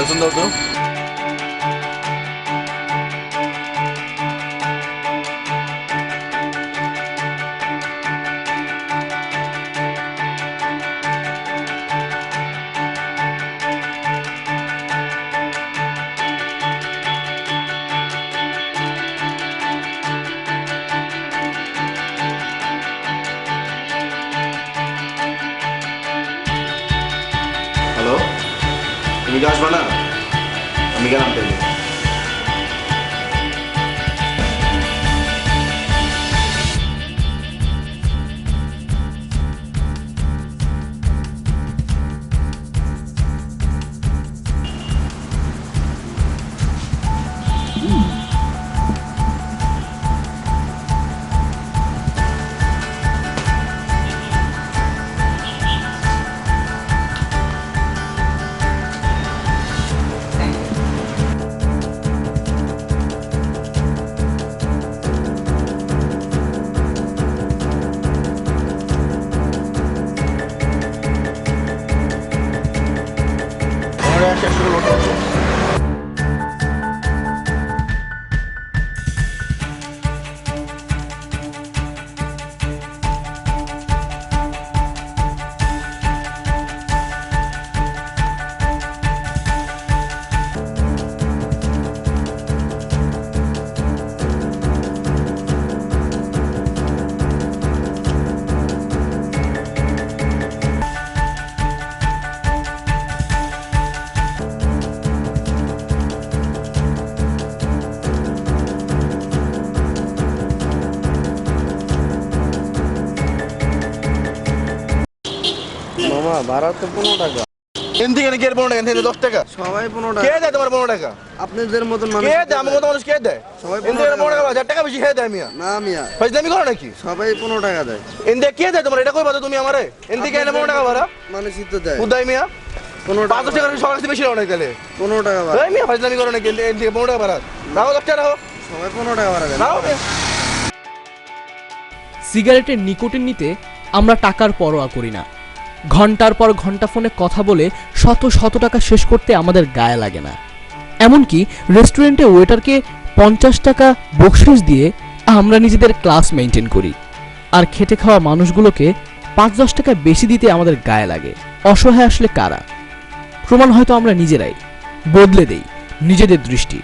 বেতন দাও তো। হ্যালো, তুমি কি আসবা না? আমি গেলাম তাইলে। শেষ করে লোটা হচ্ছে। মামা ভাড়া তো 15 টাকা। এনতে কেন কে 15 টাকা? এনতে 10 টাকা। সবাই 15 কে টাকা। দেয় তোমার 15 টাকা? আপনাদের মতন মানুষ কে দেয়? আমার মতো মানুষ কে দেয়? সবাই এনতে 15 টাকা 1000 টাকা বেশি খেয়ে দেয় মিয়া। না মিয়া, ফাজলামি করো নাকি? সবাই 15 টাকা দেয়। এনতে কে দেয় তোমার? এটা কই বাতো তুমি আমারে? এনতে কে 15 টাকা ভাড়া? মানুষই তো দেয়। উদয় মিয়া 15 টাকা। 5 টাকা সবার কাছে বেশি নাও নাকি তাহলে? 15 টাকা ভাড়া। এই মিয়া ফাজলামি করো নাকি? এনতে 15 টাকা ভাড়া নাও, 10 টাকা নাও। সবাই 15 টাকা ভাড়া দেয়। নাও মিয়া। সিগারেটের নিকোটিন নিতে আমরা টাকার পরোয়া করি না। ঘন্টার পর ঘন্টা ফোনে কথা বলে শত শত টাকা শেষ করতে আমাদের গায়ে লাগে না। এমনকি রেস্টুরেন্টে ওয়েটারকে 50 টাকা বকশিশ দিয়ে আমরা নিজেদের ক্লাস মেনটেন করি। আর খেটে খাওয়া মানুষগুলোকে 5-10 টাকা বেশি দিতে আমাদের গায়ে লাগে। অসহায় আসলে কারা? প্রমাণ হয়তো আমরা নিজেরাই। বদলে দেই নিজেদের দৃষ্টি।